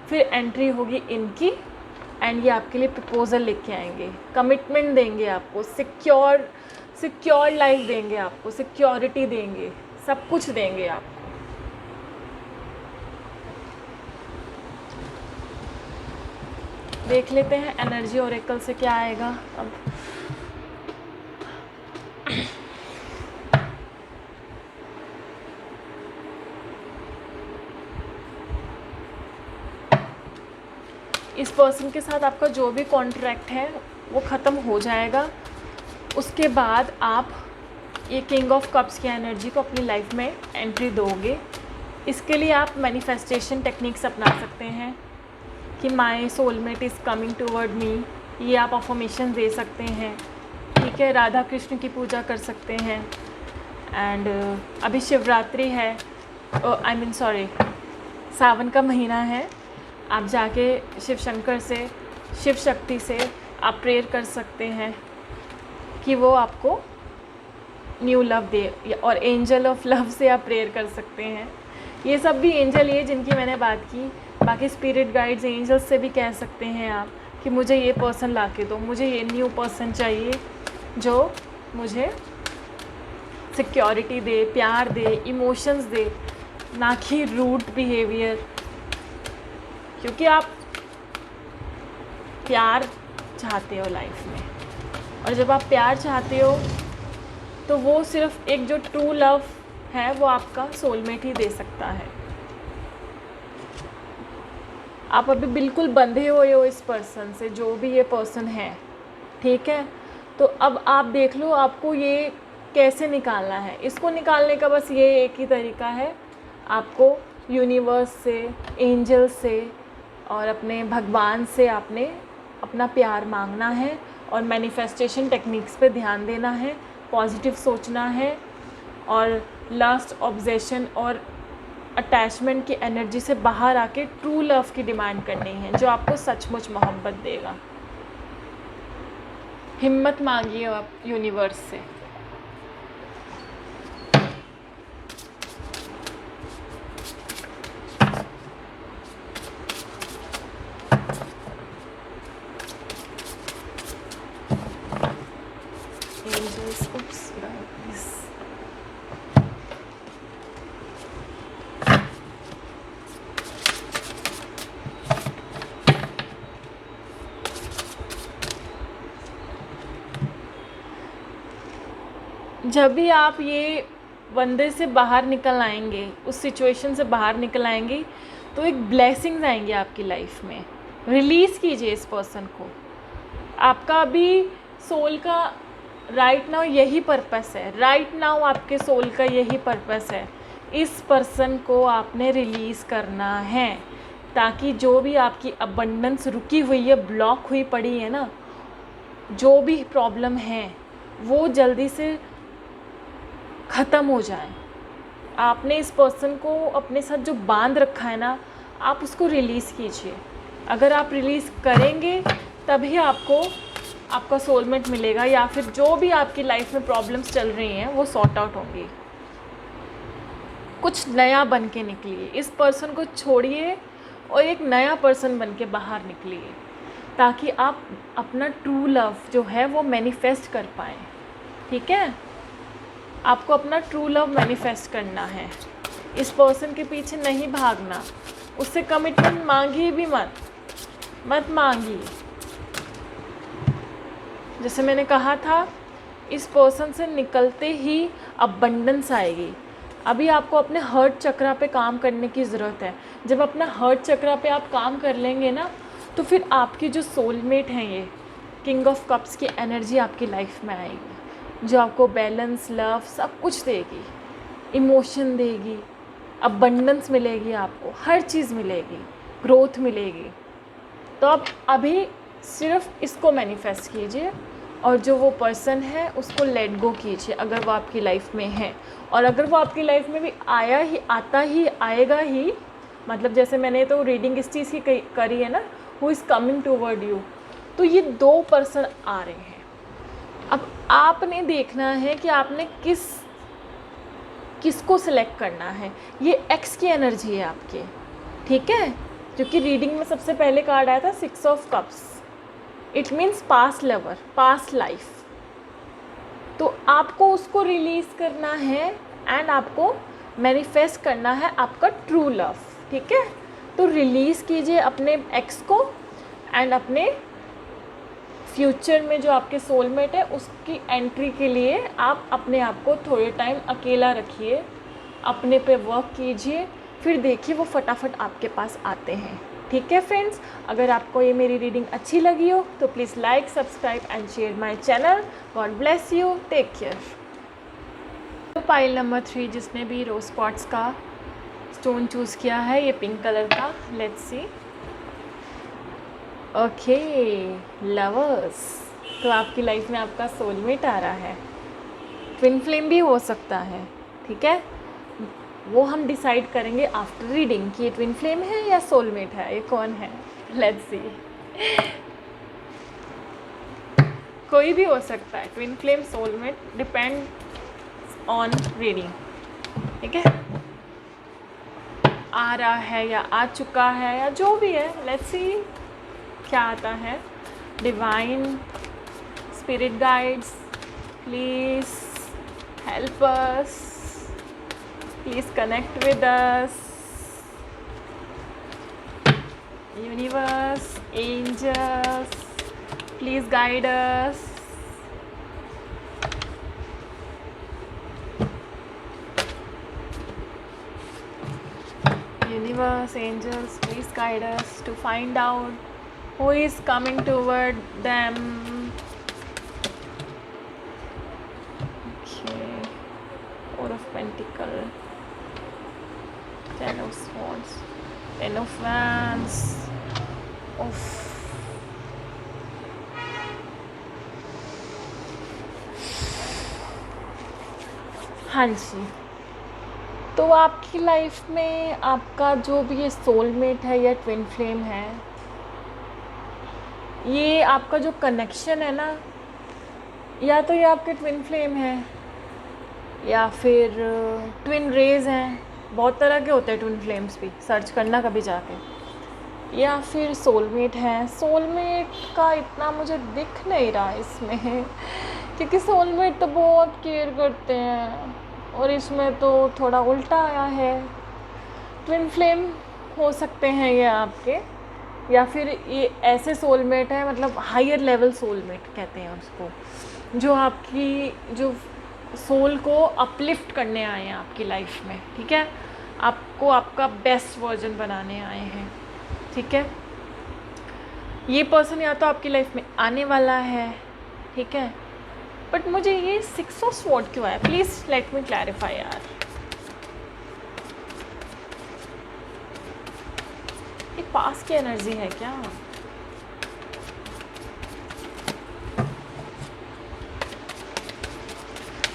फिर एंट्री होगी इनकी, एंड ये आपके लिए प्रपोज़ल लेके आएंगे, कमिटमेंट देंगे आपको, सिक्योर लाइफ देंगे आपको, सिक्योरिटी देंगे, सब कुछ देंगे आपको। देख लेते हैं एनर्जी ओरेकल से क्या आएगा अब। इस पर्सन के साथ आपका जो भी कॉन्ट्रैक्ट है वो ख़त्म हो जाएगा। उसके बाद आप ये किंग ऑफ कप्स की एनर्जी को अपनी लाइफ में एंट्री दोगे। इसके लिए आप मैनिफेस्टेशन टेक्निक्स अपना सकते हैं कि my soulmate is coming toward me, ये आप अफर्मेशन दे सकते हैं। ठीक है, राधा कृष्ण की पूजा कर सकते हैं। एंड अभी शिवरात्रि है, सावन का महीना है। आप जाके शिव शंकर से, शिव शक्ति से आप प्रेयर कर सकते हैं कि वो आपको न्यू लव दे, और एंजल ऑफ लव से आप प्रेयर कर सकते हैं। ये सब भी एंजल ये जिनकी मैंने बात की। बाकी स्पिरिट गाइड्स, एंजल्स से भी कह सकते हैं आप कि मुझे ये पर्सन ला के दो, मुझे ये न्यू पर्सन चाहिए जो मुझे सिक्योरिटी दे, प्यार दे, इमोशंस दे, ना कि रूड बिहेवियर। क्योंकि आप प्यार चाहते हो लाइफ में, और जब आप प्यार चाहते हो तो वो सिर्फ एक जो ट्रू लव है वो आपका सोलमेट ही दे सकता है। आप अभी बिल्कुल बंधे हुए हो इस पर्सन से, जो भी ये पर्सन है। ठीक है, तो अब आप देख लो आपको ये कैसे निकालना है। इसको निकालने का बस ये एक ही तरीका है, आपको यूनिवर्स से, एंजल से और अपने भगवान से आपने अपना प्यार मांगना है और मैनिफेस्टेशन टेक्निक्स पे ध्यान देना है, पॉजिटिव सोचना है और लस्ट, ऑब्सेशन और अटैचमेंट की एनर्जी से बाहर आके ट्रू लव की डिमांड करनी है, जो आपको सचमुच मोहब्बत देगा। हिम्मत मांगिए आप यूनिवर्स से। जब भी आप ये बंदे से बाहर निकल आएंगे, उस सिचुएशन से बाहर निकल आएंगे, तो एक ब्लेसिंग्स आएंगे आपकी लाइफ में। रिलीज़ कीजिए इस पर्सन को। आपका अभी सोल का राइट नाउ यही पर्पस है, राइट नाउ आपके सोल का यही पर्पस है। इस पर्सन को आपने रिलीज़ करना है, ताकि जो भी आपकी अबंडेंस रुकी हुई है, ब्लॉक हुई पड़ी है ना, जो भी प्रॉब्लम है वो जल्दी से ख़त्म हो जाए। आपने इस पर्सन को अपने साथ जो बांध रखा है ना, आप उसको रिलीज़ कीजिए। अगर आप रिलीज़ करेंगे तभी आपको आपका सोलमेट मिलेगा, या फिर जो भी आपकी लाइफ में प्रॉब्लम्स चल रही हैं वो सॉर्ट आउट होंगी। कुछ नया बन के निकलिए, इस पर्सन को छोड़िए और एक नया पर्सन बन के बाहर निकलिए, ताकि आप अपना ट्रू लव जो है वो मैनिफेस्ट कर पाएँ। ठीक है, आपको अपना ट्रू लव मैनिफेस्ट करना है। इस पर्सन के पीछे नहीं भागना, उससे कमिटमेंट मांगिए भी मत मांगिए। जैसे मैंने कहा था, इस पर्सन से निकलते ही अबंडेंस आएगी। अभी आपको अपने हर्ट चक्रा पे काम करने की ज़रूरत है। जब अपना हर्ट चक्रा पे आप काम कर लेंगे ना, तो फिर आपकी जो सोलमेट हैं, ये किंग ऑफ कप्स की एनर्जी आपकी लाइफ में आएगी, जो आपको बैलेंस, लव सब कुछ देगी, इमोशन देगी, अबंडेंस मिलेगी, आपको हर चीज़ मिलेगी, ग्रोथ मिलेगी। तो आप अभी सिर्फ इसको मैनिफेस्ट कीजिए, और जो वो पर्सन है उसको लेट गो कीजिए, अगर वो आपकी लाइफ में है। और अगर वो आपकी लाइफ में भी आएगा ही, मतलब जैसे मैंने तो रीडिंग इस चीज़ की करी है ना, who is coming toward you, तो ये 2 पर्सन आ रहे हैं। अब आपने देखना है कि आपने किसको सिलेक्ट करना है। ये एक्स की एनर्जी है आपके, ठीक है, क्योंकि रीडिंग में सबसे पहले कार्ड आया था 6 of cups. It means past lover, past life. तो आपको उसको रिलीज़ करना है एंड आपको मैनिफेस्ट करना है आपका ट्रू लव। ठीक है, तो रिलीज़ कीजिए अपने एक्स को एंड अपने फ्यूचर में जो आपके सोलमेट है उसकी एंट्री के लिए आप अपने आप को थोड़े टाइम अकेला रखिए, अपने पे वर्क कीजिए, फिर देखिए वो फटाफट आपके पास आते हैं। ठीक है फ्रेंड्स, अगर आपको ये मेरी रीडिंग अच्छी लगी हो तो please like, subscribe and share my channel. God bless you, take care. Pile number 3 जिसने भी रोज स्पॉट्स का स्टोन चूज़ किया है, ये पिंक कलर का, लेट्स सी। ओके लवर्स, तो आपकी लाइफ में आपका सोलमेट आ रहा है, ट्विन फ्लेम भी हो सकता है। ठीक है, वो हम डिसाइड करेंगे आफ्टर रीडिंग कि ये ट्विन फ्लेम है या सोलमेट है, ये कौन है। लेट्स सी, कोई भी हो सकता है, twin flame, soulmate, depend on reading. ठीक है, आ रहा है या आ चुका है या जो भी है, लेट्स सी क्या आता है। Divine spirit guides, please help us, please connect with us. Universe, angels, please guide us. Universe, angels, please guide us to find out who is coming toward them. Okay, Four of Pentacles, Ten of Swords, Ten of Wands. Oof. हाँ जी, तो आपकी life में आपका जो भी ये soulmate है या ट्विन फ्लेम है, ये आपका जो कनेक्शन है ना, या तो ये आपके ट्विन फ्लेम है या फिर ट्विन रेज हैं, बहुत तरह के होते हैं ट्विन फ्लेम्स भी, सर्च करना कभी जाके, या फिर सोलमेट है। सोलमेट का इतना मुझे दिख नहीं रहा इसमें क्योंकि सोलमेट तो बहुत केयर करते हैं और इसमें तो थोड़ा उल्टा आया है। ट्विन फ्लेम हो सकते हैं ये आपके, या फिर ये ऐसे सोलमेट है, मतलब हायर लेवल सोलमेट कहते हैं उसको, जो आपकी जो सोल को अपलिफ्ट करने आए हैं आपकी लाइफ में। ठीक है, आपको आपका बेस्ट वर्जन बनाने आए हैं। ठीक है, ये पर्सन या तो आपकी लाइफ में आने वाला है, ठीक है, बट मुझे ये 6 ऑफ स्वॉर्ड क्यों आया, प्लीज़ लेट मी क्लैरिफाई यार। ये पास की एनर्जी है क्या?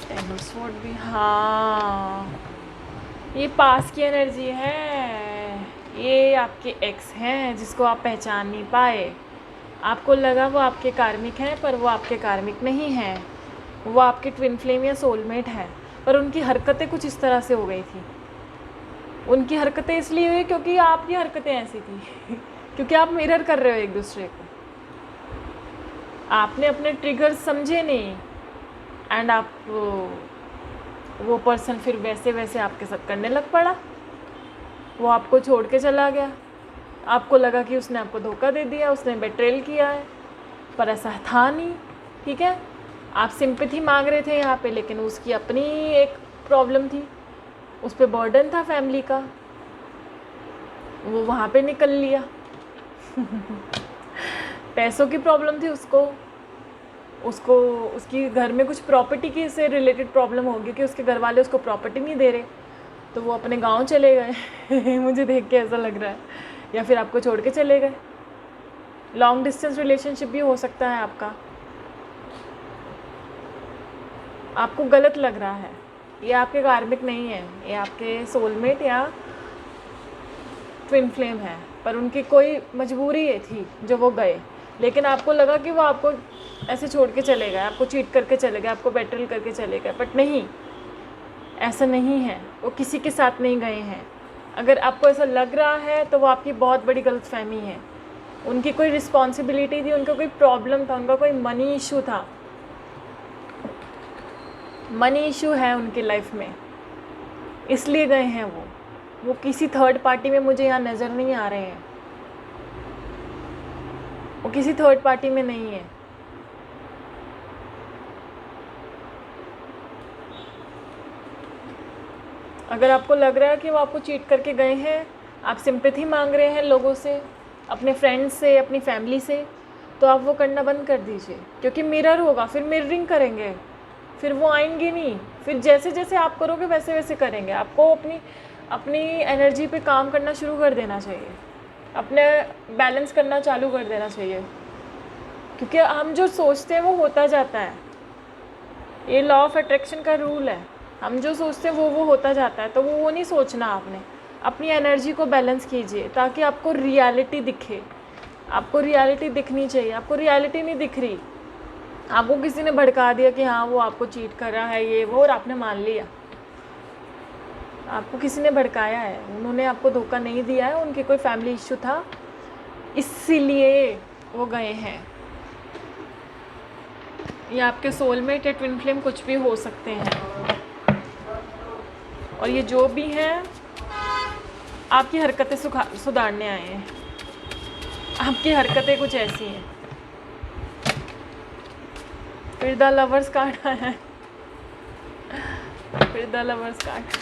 टेन ऑफ स्वॉर्ड भी, हाँ ये पास की एनर्जी है। ये आपके एक्स हैं जिसको आप पहचान नहीं पाए। आपको लगा वो आपके कार्मिक हैं, पर वो आपके कार्मिक नहीं हैं, वो आपके ट्विन फ्लेम या सोलमेट है। पर उनकी हरकतें कुछ इस तरह से हो गई थी। उनकी हरकतें इसलिए हुई क्योंकि आपकी हरकतें ऐसी थी क्योंकि आप मिरर कर रहे हो एक दूसरे को। आपने अपने ट्रिगर्स समझे नहीं एंड आप वो पर्सन फिर वैसे वैसे आपके साथ करने लग पड़ा। वो आपको छोड़ के चला गया, आपको लगा कि उसने आपको धोखा दे दिया, उसने बेट्रेल किया है, पर ऐसा था नहीं। ठीक है, आप सिंपैथी मांग रहे थे यहाँ पे, लेकिन उसकी अपनी एक प्रॉब्लम थी, उस पर बर्डन था फैमिली का, वो वहाँ पे निकल लिया पैसों की प्रॉब्लम थी उसको उसकी घर में कुछ प्रॉपर्टी की से रिलेटेड प्रॉब्लम होगी कि उसके घर वाले उसको प्रॉपर्टी नहीं दे रहे, तो वो अपने गांव चले गए मुझे देख के ऐसा लग रहा है, या फिर आपको छोड़ के चले गए। लॉन्ग डिस्टेंस रिलेशनशिप भी हो सकता है आपका। आपको गलत लग रहा है, ये आपके कार्मिक नहीं है, ये आपके सोलमेट या ट्विन फ्लेम है, पर उनकी कोई मजबूरी ये थी जो वो गए। लेकिन आपको लगा कि वो आपको ऐसे छोड़ के चले गए, आपको चीट करके चले गए, आपको बेट्रेल करके चले गए, बट नहीं, ऐसा नहीं है। वो किसी के साथ नहीं गए हैं। अगर आपको ऐसा लग रहा है तो वो आपकी बहुत बड़ी गलतफहमी है। उनकी कोई रिस्पॉन्सिबिलिटी थी, उनका कोई प्रॉब्लम था, उनका कोई मनी इशू था, मनी इशू है उनकी लाइफ में, इसलिए गए हैं वो किसी थर्ड पार्टी में मुझे यहाँ नज़र नहीं आ रहे हैं। वो किसी थर्ड पार्टी में नहीं है। अगर आपको लग रहा है कि वो आपको चीट करके गए हैं, आप सिंपैथी मांग रहे हैं लोगों से, अपने फ्रेंड्स से, अपनी फैमिली से, तो आप वो करना बंद कर दीजिए, क्योंकि मिरर होगा, फिर मिररिंग करेंगे, फिर वो आएंगे नहीं, फिर जैसे जैसे आप करोगे वैसे वैसे करेंगे। आपको अपनी अपनी एनर्जी पे काम करना शुरू कर देना चाहिए, अपने बैलेंस करना चालू कर देना चाहिए, क्योंकि हम जो सोचते हैं वो होता जाता है। ये लॉ ऑफ अट्रैक्शन का रूल है, हम जो सोचते हैं वो होता जाता है। तो वो नहीं सोचना आपने, अपनी एनर्जी को बैलेंस कीजिए ताकि आपको रियलिटी दिखे। आपको रियलिटी दिखनी चाहिए, आपको रियलिटी नहीं दिख रही, आपको किसी ने भड़का दिया कि हाँ वो आपको चीट कर रहा है ये वो, और आपने मान लिया। आपको किसी ने भड़काया है, उन्होंने आपको धोखा नहीं दिया है, उनके कोई फैमिली इशू था इसलिए वो गए हैं। ये आपके सोलमेट या ट्विन फ्लेम कुछ भी हो सकते हैं, और ये जो भी हैं आपकी हरकतें सुधारने आए हैं। आपकी हरकतें कुछ ऐसी हैं। फिर द लवर्स कार्ड आया है, फिर द लवर्स कार्ड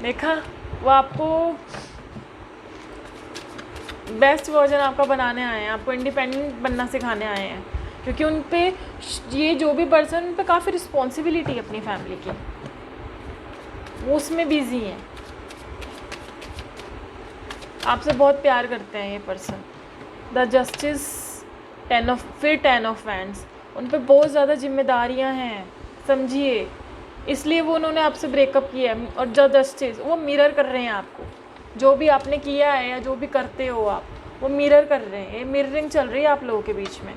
देखा। वो आपको बेस्ट वर्जन आपका बनाने आए हैं, आपको इंडिपेंडेंट बनना सिखाने आए हैं, क्योंकि उन पे ये जो भी पर्सन, उन पे काफ़ी रिस्पॉन्सिबिलिटी है अपनी फैमिली की, वो उसमें बिजी हैं। आपसे बहुत प्यार करते हैं ये person. The justice, 10 of wands, उन पे बहुत ज़्यादा जिम्मेदारियां हैं, समझिए, इसलिए वो उन्होंने आपसे ब्रेकअप किया है। और द जस्टिस, वो मिरर कर रहे हैं आपको, जो भी आपने किया है या जो भी करते हो आप, वो मिरर कर रहे हैं। मिररिंग चल रही है आप लोगों के बीच में।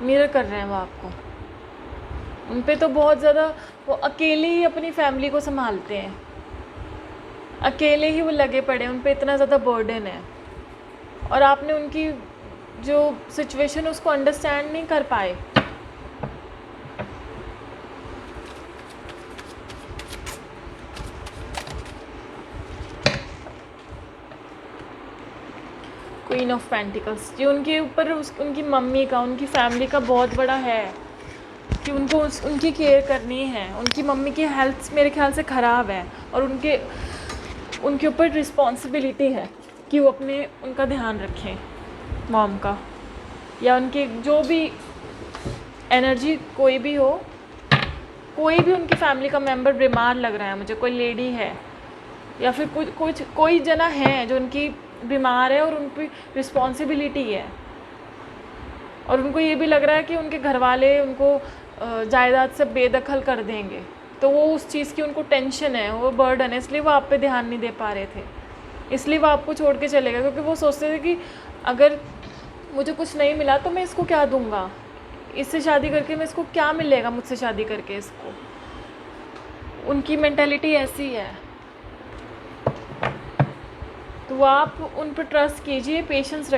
मिरर कर रहे हैं वो आपको। उन पे तो बहुत ज़्यादा, वो अकेले ही अपनी फैमिली को संभालते हैं, अकेले ही वो लगे पड़े, उन पे इतना ज़्यादा बर्डन है, और आपने उनकी जो सिचुएशन उसको अंडरस्टैंड नहीं कर पाए। क्वीन ऑफ पेंटिकल्स, ये उनके ऊपर उनकी मम्मी का, उनकी फैमिली का बहुत बड़ा है कि उनको उनकी केयर करनी है। उनकी मम्मी की हेल्थ मेरे ख्याल से ख़राब है, और उनके ऊपर रिस्पॉन्सिबिलिटी है कि वो उनका ध्यान रखें, मॉम का, या उनके जो भी एनर्जी, कोई भी हो, कोई भी उनकी फैमिली का मेंबर बीमार लग रहा है मुझे, कोई लेडी है या फिर कोई जना है जो उनकी बीमार है, और उन पर रिस्पॉन्सिबिलिटी है, और उनको ये भी लग रहा है कि उनके घर वाले उनको जायदाद से बेदखल कर देंगे, तो वो उस चीज़ की उनको टेंशन है, वो बर्डन है, इसलिए वो आप पे ध्यान नहीं दे पा रहे थे, इसलिए वो आपको छोड़ के चले गए, क्योंकि वो सोचते थे कि अगर मुझे कुछ नहीं मिला तो मैं इसको क्या दूंगा, इससे शादी करके मैं इसको क्या मिलेगा, मुझसे शादी करके इसको। उनकी मेंटालिटी ऐसी है। तो आप उन पर ट्रस्ट कीजिए, पेशेंस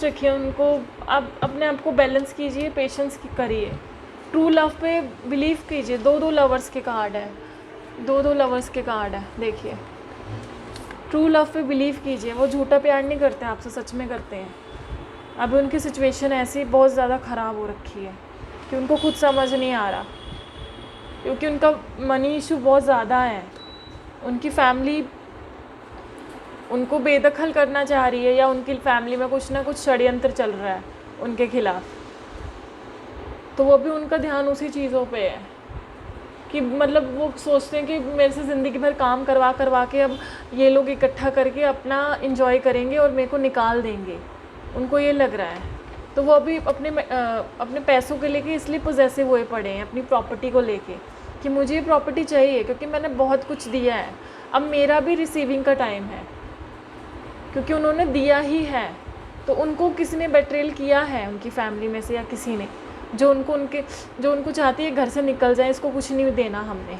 रखिए उनको, आप अपने आप को बैलेंस कीजिए, पेशेंस करिए, ट्रू लव पे बिलीव कीजिए। दो लवर्स के कार्ड है, दो लवर्स के कार्ड है, देखिए, ट्रू लव पे बिलीव कीजिए। वो झूठा प्यार नहीं करते आपसे, सच में करते हैं। अभी उनकी सिचुएशन ऐसी बहुत ज़्यादा ख़राब हो रखी है कि उनको खुद समझ नहीं आ रहा, क्योंकि उनका मनी इशू बहुत ज़्यादा है। उनकी फैमिली उनको बेदखल करना चाह रही है, या उनकी फैमिली में कुछ ना कुछ षड्यंत्र चल रहा है उनके खिलाफ, तो वो भी उनका ध्यान उसी चीज़ों पे है कि मतलब वो सोचते हैं कि मेरे से ज़िंदगी भर काम करवा के अब ये लोग इकट्ठा करके अपना इंजॉय करेंगे और मेरे को निकाल देंगे, उनको ये लग रहा है। तो वो अभी अपने पैसों के लेके इसलिए पोजेसिव हुए पड़े हैं, अपनी प्रॉपर्टी को लेके, कि मुझे ये प्रॉपर्टी चाहिए क्योंकि मैंने बहुत कुछ दिया है, अब मेरा भी रिसीविंग का टाइम है, क्योंकि उन्होंने दिया ही है। तो उनको किसी ने बेट्रेल किया है उनकी फैमिली में से, या किसी ने जो उनको चाहती है घर से निकल जाए, इसको कुछ नहीं देना हमने।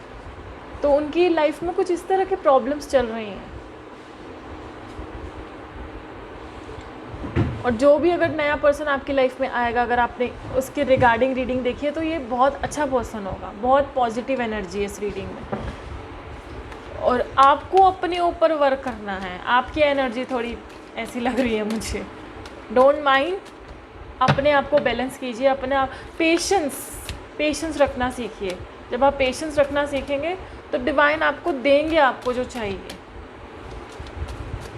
तो उनकी लाइफ में कुछ इस तरह के प्रॉब्लम्स चल रही हैं। और जो भी अगर नया पर्सन आपकी लाइफ में आएगा, अगर आपने उसके रिगार्डिंग रीडिंग देखी है, तो ये बहुत अच्छा पर्सन होगा, बहुत पॉजिटिव एनर्जी है इस रीडिंग में। और आपको अपने ऊपर वर्क करना है। आपकी एनर्जी थोड़ी ऐसी लग रही है मुझे। डोंट माइंड, अपने आप को बैलेंस कीजिए, अपने आप पेशेंस रखना सीखिए। जब आप पेशेंस रखना सीखेंगे तो डिवाइन आपको देंगे आपको जो चाहिए।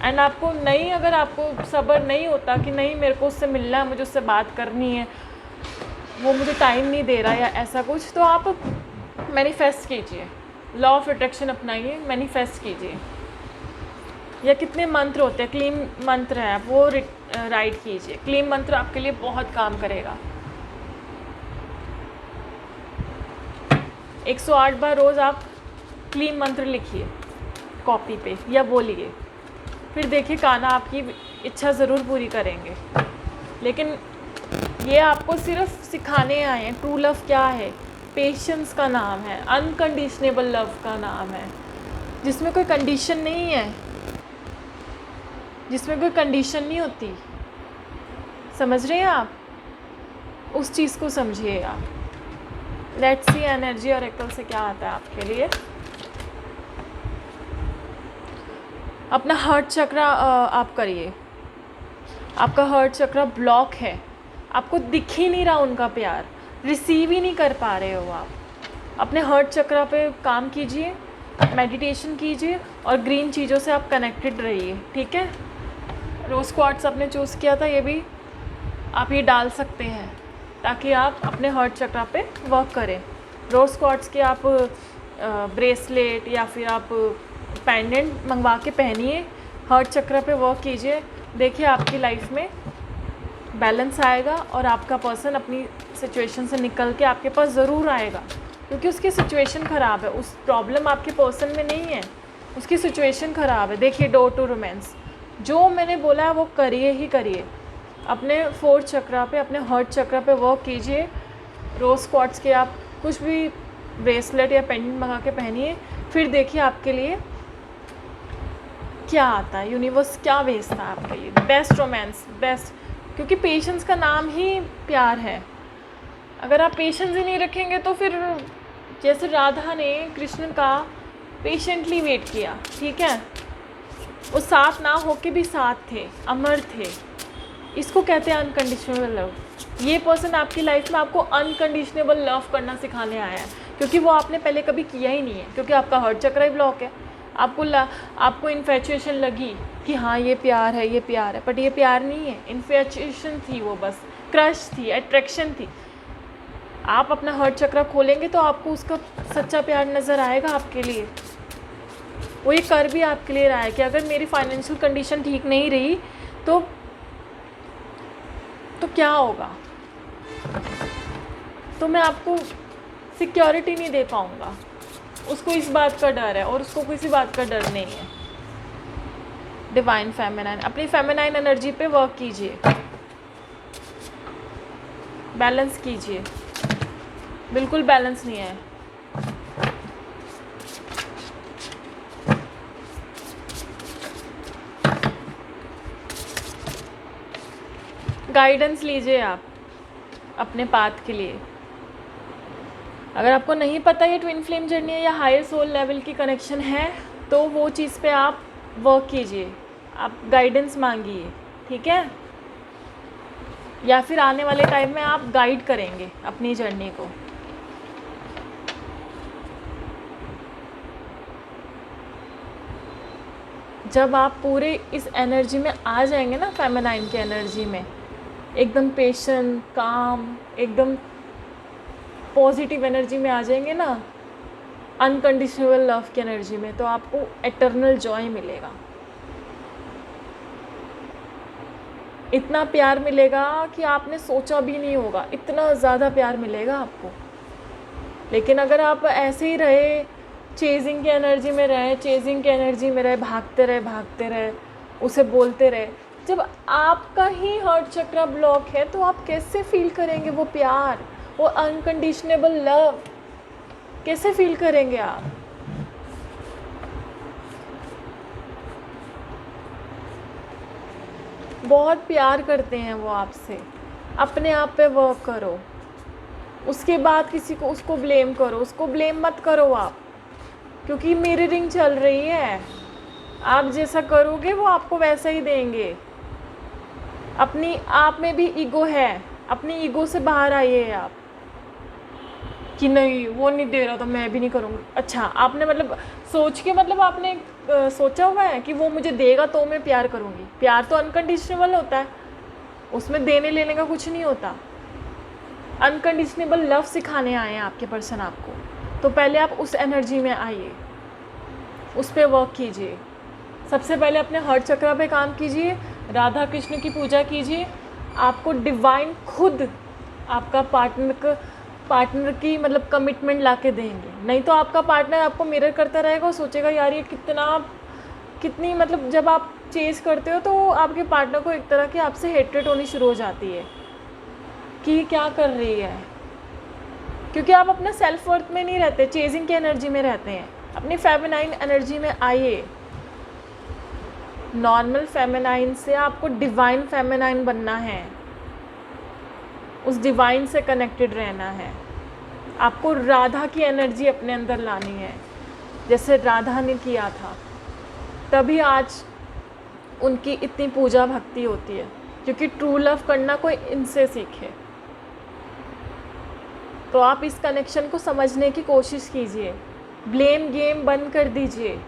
एंड आपको नहीं, अगर आपको सब्र नहीं होता कि नहीं मेरे को उससे मिलना है, मुझे उससे बात करनी है, वो मुझे टाइम नहीं दे रहा या ऐसा कुछ, तो आप मैनिफेस्ट कीजिए, लॉ ऑफ अट्रैक्शन अपनाइए, मैनिफेस्ट कीजिए। या कितने मंत्र होते हैं, क्लीम मंत्र है, वो राइट कीजिए। क्लीम मंत्र आपके लिए बहुत काम करेगा। 108 बार रोज़ आप क्लीम मंत्र लिखिए कॉपी पे या बोलिए, फिर देखिए कान्हा आपकी इच्छा ज़रूर पूरी करेंगे। लेकिन ये आपको सिर्फ सिखाने आए हैं। ट्रू लव क्या है? पेशेंस का नाम है, अनकंडीशनेबल लव का नाम है, जिसमें कोई कंडीशन नहीं है, जिसमें कोई कंडीशन नहीं होती। समझ रहे हैं आप? उस चीज़ को समझिए आप। लेट्स सी एनर्जी और एकल से क्या आता है आपके लिए। अपना हार्ट चक्रा आप करिए। आपका हार्ट चक्रा ब्लॉक है, आपको दिख ही नहीं रहा उनका प्यार, रिसीव ही नहीं कर पा रहे हो आप। अपने हार्ट चक्रा पे काम कीजिए, मेडिटेशन कीजिए और ग्रीन चीज़ों से आप कनेक्टेड रहिए, ठीक है। रोज़ क्वार्ट्स आपने चूज़ किया था, ये भी आप ये डाल सकते हैं ताकि आप अपने हार्ट चक्रा पे वर्क करें। रोज़ क्वार्ट्स के आप ब्रेसलेट या फिर आप पेंडेंट मंगवा के पहनिए, हार्ट चक्रा पे वर्क कीजिए। देखिए आपकी लाइफ में बैलेंस आएगा और आपका पर्सन अपनी सिचुएशन से निकल के आपके पास ज़रूर आएगा, क्योंकि उसकी सिचुएशन ख़राब है। उस प्रॉब्लम आपके पर्सन में नहीं है, उसकी सिचुएशन ख़राब है। देखिए डोर टू रोमांस, जो मैंने बोला है वो करिए ही करिए। अपने फोर्थ चक्रा पे, अपने हार्ट चक्रा पे वर्क कीजिए। रोज़ क्वार्ट्स के आप कुछ भी ब्रेसलेट या पेंडेंट मंगा के पहनिए, फिर देखिए आपके लिए क्या आता है, यूनिवर्स क्या भेजता है आपके लिए। बेस्ट रोमांस, बेस्ट, क्योंकि पेशेंस का नाम ही प्यार है। अगर आप पेशेंस ही नहीं रखेंगे तो फिर जैसे राधा ने कृष्ण का पेशेंटली वेट किया, ठीक है, वो साथ ना होके भी साथ थे, अमर थे। इसको कहते हैं अनकंडीशनल लव। ये पर्सन आपकी लाइफ में आपको अनकंडीशनेबल लव करना सिखाने आया है, क्योंकि वो आपने पहले कभी किया ही नहीं है, क्योंकि आपका हार्ट चक्र ही ब्लॉक है। आपको इन्फेचुएशन लगी कि हाँ ये प्यार है, ये प्यार है, बट ये प्यार नहीं है, इन्फेचुएशन थी, वो बस क्रश थी, अट्रैक्शन थी। आप अपना हार्ट चक्र खोलेंगे तो आपको उसका सच्चा प्यार नज़र आएगा आपके लिए। वो ये कर भी आपके लिए रहा है कि अगर मेरी फाइनेंशियल कंडीशन ठीक नहीं रही तो क्या होगा, तो मैं आपको सिक्योरिटी नहीं दे पाऊँगा। उसको इस बात का डर है और उसको किसी बात का डर नहीं है। डिवाइन फेमिनाइन, अपनी फेमिनाइन एनर्जी पे वर्क कीजिए, बैलेंस कीजिए। बिल्कुल बैलेंस नहीं है। गाइडेंस लीजिए आप अपने पाथ के लिए। अगर आपको नहीं पता ये ट्विन फ्लेम जर्नी है या हायर सोल लेवल की कनेक्शन है, तो वो चीज़ पे आप वर्क कीजिए, आप गाइडेंस मांगिए, ठीक है। या फिर आने वाले टाइम में आप गाइड करेंगे अपनी जर्नी को। जब आप पूरे इस एनर्जी में आ जाएंगे ना, फेमिनाइन की एनर्जी में, एकदम पेशेंट, काम, एकदम पॉजिटिव एनर्जी में आ जाएंगे ना, अनकंडीशनल लव की एनर्जी में, तो आपको एटर्नल जॉय मिलेगा। इतना प्यार मिलेगा कि आपने सोचा भी नहीं होगा, इतना ज़्यादा प्यार मिलेगा आपको। लेकिन अगर आप ऐसे ही रहे, चेजिंग की एनर्जी में रहे, भागते रहे, उसे बोलते रहे, जब आपका ही हार्ट चक्र ब्लॉक है तो आप कैसे फील करेंगे वो प्यार, वो अनकंडीशनेबल लव कैसे फील करेंगे आप? बहुत प्यार करते हैं वो आपसे। अपने आप पे वर्क करो, उसके बाद उसको ब्लेम करो, उसको ब्लेम मत करो आप। क्योंकि मिररिंग चल रही है। आप जैसा करोगे वो आपको वैसा ही देंगे। अपनी आप में भी ईगो है, अपनी ईगो से बाहर आइए आप कि नहीं वो नहीं दे रहा तो मैं भी नहीं करूँगी। अच्छा, आपने मतलब सोच के मतलब आपने सोचा हुआ है कि वो मुझे देगा तो मैं प्यार करूँगी। प्यार तो अनकंडीशनल होता है, उसमें देने लेने का कुछ नहीं होता। अनकंडीशनेबल लव सिखाने आए हैं आपके पर्सन आपको, तो पहले आप उस एनर्जी में आइए, उस पर वर्क कीजिए। सबसे पहले अपने हार्ट चक्र पे काम कीजिए, राधा कृष्ण की पूजा कीजिए। आपको डिवाइन खुद आपका पार्टनर की मतलब कमिटमेंट ला के देंगे। नहीं तो आपका पार्टनर आपको मिरर करता रहेगा और सोचेगा यार ये कितनी मतलब जब आप चेज़ करते हो तो आपके पार्टनर को एक तरह की आपसे हेट्रेट होनी शुरू हो जाती है कि क्या कर रही है, क्योंकि आप अपना सेल्फ वर्थ में नहीं रहते, चेजिंग की एनर्जी में रहते हैं। अपनी फेमिनाइन एनर्जी में आइए। नॉर्मल फेमिनाइन से आपको डिवाइन फेमिनाइन बनना है, उस डिवाइन से कनेक्टेड रहना है। आपको राधा की एनर्जी अपने अंदर लानी है, जैसे राधा ने किया था, तभी आज उनकी इतनी पूजा भक्ति होती है। क्योंकि ट्रू लव करना कोई इनसे सीखे। तो आप इस कनेक्शन को समझने की कोशिश कीजिए। ब्लेम गेम बंद कर दीजिए,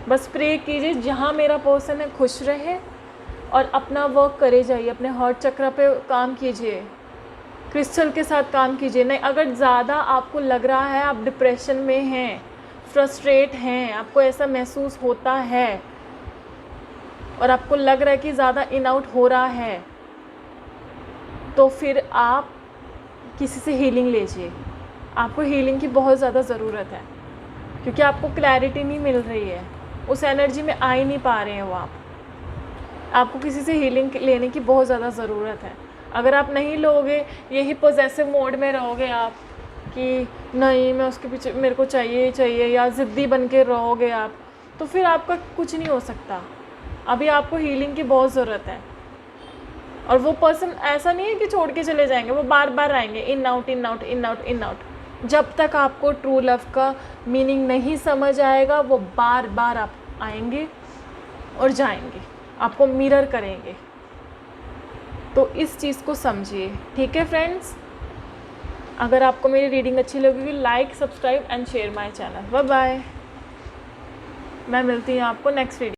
बस प्रे कीजिए जहाँ मेरा पर्सन है खुश रहे और अपना वर्क करे जाइए। अपने हार्ट चक्र पे काम कीजिए, क्रिस्टल के साथ काम कीजिए। नहीं, अगर ज़्यादा आपको लग रहा है आप डिप्रेशन में हैं, फ्रस्ट्रेट हैं, आपको ऐसा महसूस होता है और आपको लग रहा है कि ज़्यादा इन आउट हो रहा है, तो फिर आप किसी से हीलिंग लीजिए। आपको हीलिंग की बहुत ज़्यादा ज़रूरत है, क्योंकि आपको क्लैरिटी नहीं मिल रही है, उस एनर्जी में आ ही नहीं पा रहे हैं वो आपको किसी से हीलिंग लेने की बहुत ज़्यादा ज़रूरत है। अगर आप नहीं लोगे, यही पॉजेसिव मोड में रहोगे आप कि नहीं मैं उसके पीछे मेरे को चाहिए ही चाहिए, या ज़िद्दी बन के रहोगे आप, तो फिर आपका कुछ नहीं हो सकता। अभी आपको हीलिंग की बहुत ज़रूरत है। और वो पर्सन ऐसा नहीं है कि छोड़ के चले जाएंगे, वो बार बार आएंगे, in out in out in out in out. जब तक आपको ट्रू लव का मीनिंग नहीं समझ आएगा, वो बार बार आप आएंगे और जाएंगे, आपको मिरर करेंगे। तो इस चीज़ को समझिए, ठीक है फ्रेंड्स। अगर आपको मेरी रीडिंग अच्छी लगेगी, like subscribe and share my channel. Bye bye. मैं मिलती हूँ आपको नेक्स्ट रीडिंग।